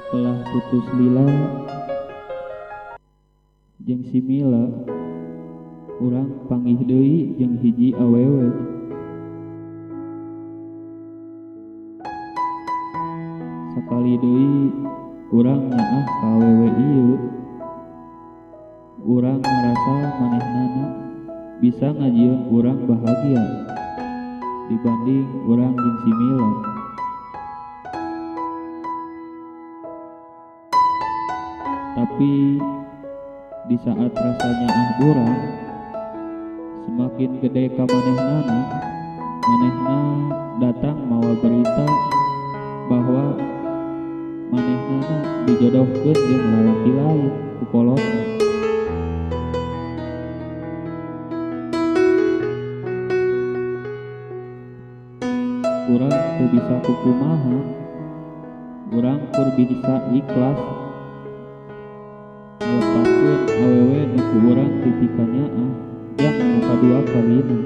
Telah putus lila jeung si Mila, urang panggih deui jeung hiji awewe. Sakali deui urang nyaah ka awewe ieu, urang ngarasa manehnana bisa ngajieun urang bahagia dibanding urang jeung si Mila. Tapi di saat rasanya urang semakin gede ka manehnana, manehna datang mawa berita bahwa manehnana dijodohkeun jeung lalaki lain ku kolotna. Urang teu bisa kukumaha, urang kur bisa ikhlas melepaskeun awewe nu ku urang tipika nyaah yang nu kadua kalina.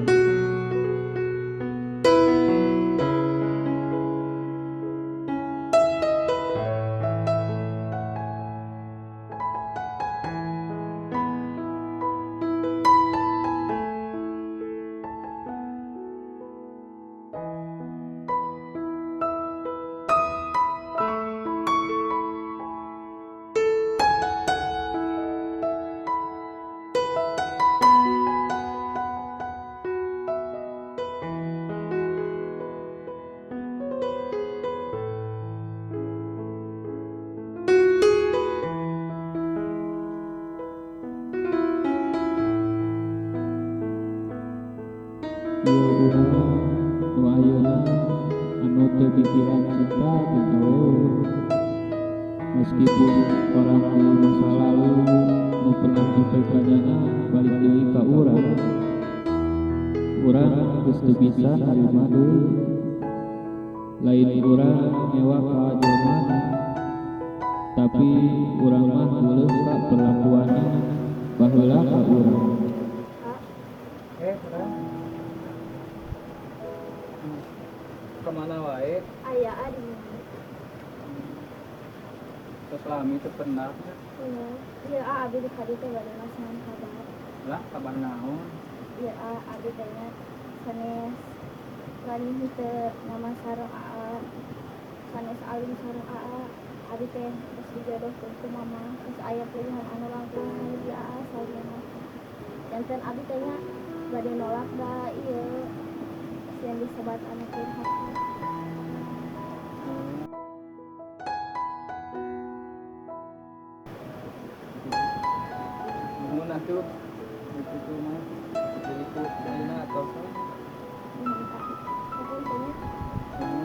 Ieu urang nu ayeuna anu teu pikiran cinta jeung awewe, meskipun orang di masa lalu nu pernah dipekanyana balik deui ka urang geus teu bisa narima deui. Lain urang nyewa ka jelmana, tapi urang mah geuleuh ka perlakuanna baheula ka urang. Kemana wae? Aya adi. Terus lami teu pernah. Iya, abi di kadi teh bade masahan kabar. Lah kabar naon? Iya, abi teh nya sanes lani teu nama sareng sanes alim sareng abi teh geus dijodohkeun ku mama, geus aya pilihan anu langkung di saurina. Janten abi teh nya bade nolak da ieu yang disebat anak durhaka. Mun atuh itu mah jadi ku dina atau apa? Tapi tanya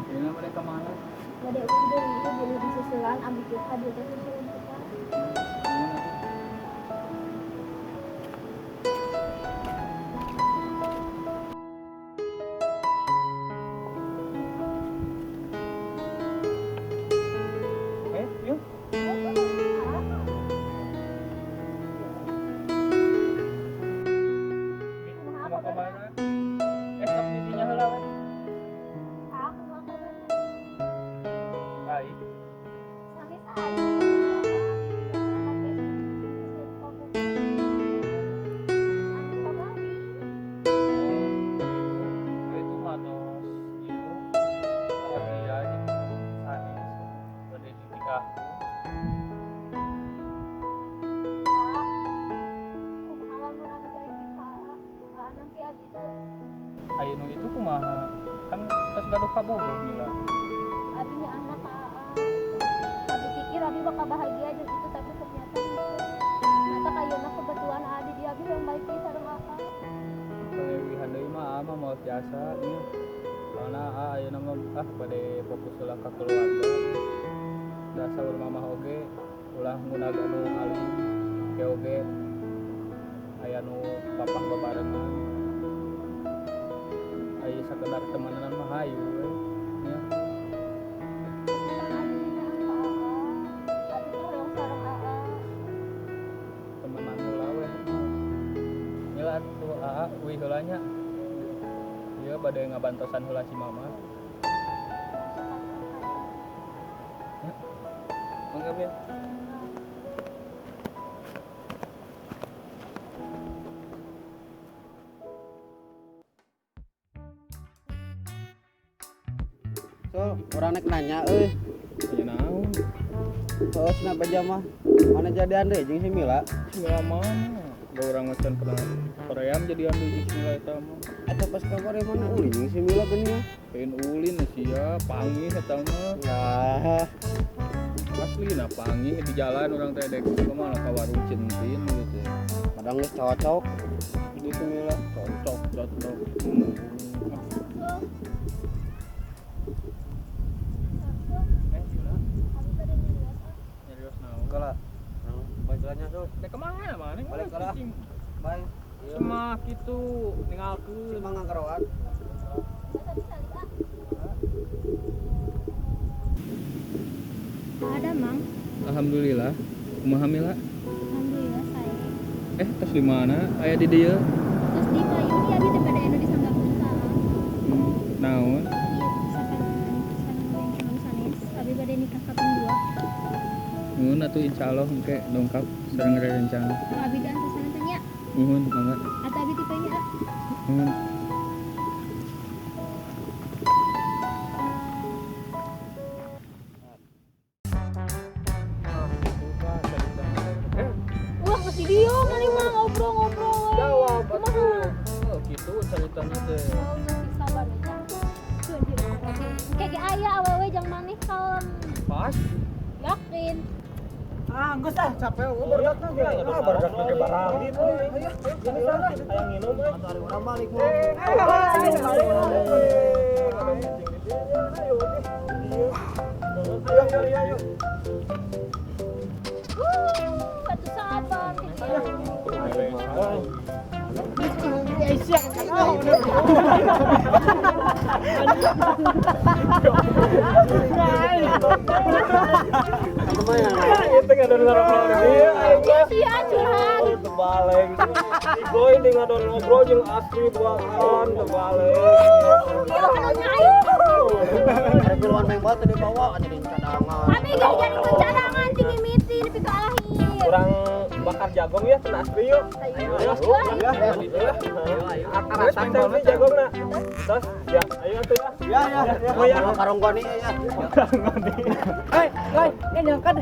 Dina mereka mana? bade udah itu jadi disusulan abi teh hadir teh susulan kita. Yuk. Mau kemana? Sok didinya heula we. Aku mau ke Baik. sampai Itu mah tos ieu bahagia jeung sanes bade dinikah. Ayeuna itu kumaha? Kan tos gaduh kabogoh Mila. abinya anak abi pikir abi bakal bahagia jeung itu tapi ternyata kayaknya kebetulan ada di abi yang baik pisan sareng akak. Palewihan deui mah mau biasa nih. Soalna ayeuna mah bade fokus ulah ka keluarga. Da saur mamah oge ulah ngunaga nu alim, ge oge aya nu papah babarengan. Aya sakedar temanan mah hayu we. Nya. Temenan heula we. Mila tuh wih heula nya. Ieu bade ngabantosan heula si mama. Min. So, orang nek nanya euy. Aya naon? Oh, cenah baja mah. Mana jadian deui jeung si Mila? Mila mana? Da urang mesen pernah Koream jadi ambil jeung Mila eta mah. Eta pas kabar mana ulin jeung si Mila geuning ya. Pengen ulin sia, panggih eta mah. Ya, Asli na panggih di jalan orang teh dek kemana ka warung centin gitu. padahal geus cocok. Jadi si Mila cocok. Mila. Nyarios naon? Kala. Bajuannya tuh. Teh kemana mana? Balik kala. Bye. Semak itu ninggalkeun. Cuma ngangkaroan. Ada mang. Alhamdulillah. Kumaha Mila? Alhamdulillah saya. Tos di mana? Aya di dieu. Terus di payung abi teh pada anu disanggakeun ka. Naon? Iya, misalkan yang sanes. Abi bade nikah kapan 2. Nuhun atuh insyaallah engke dongkap sareng rencana. Abi dan sesana teh nya. Nuhun mangga. Atuh abi tipe ini ah. Nuhun. Ulah masih dia mali mah ngobrol-ngobrol. Jawab Kumaha? Oh, gitu ceritanya teh. Oh, masih sabar aja. Kayak ge aya awewe jang maneh kalem. Pas. Yakin. Ah, geus ah capek berdak teh. Ah, berdak ge barang gitu. Ayo, jadi sana. Aya nginum euy. Ari urang balik mah. Ayo. Satu sabar kecil. Itu enggak ada ngobrol dia. Iya sih curhat. Tebaleng. Igoy di ngadon ngobrol jeung asli buakan tebaleng. Iya kan nyayu. Ada keluar main batu dibawa aja di cadangan. Abi gak jadi cadangan tinggi miti di pitu alahir. Kurang bakar jagung ya, cenah asli yuk. Ayo. Terus main jagungna. Terus ya, ayo tuh ya. Ya. Karung goni ya. Karung goni. Hei, ini angkat.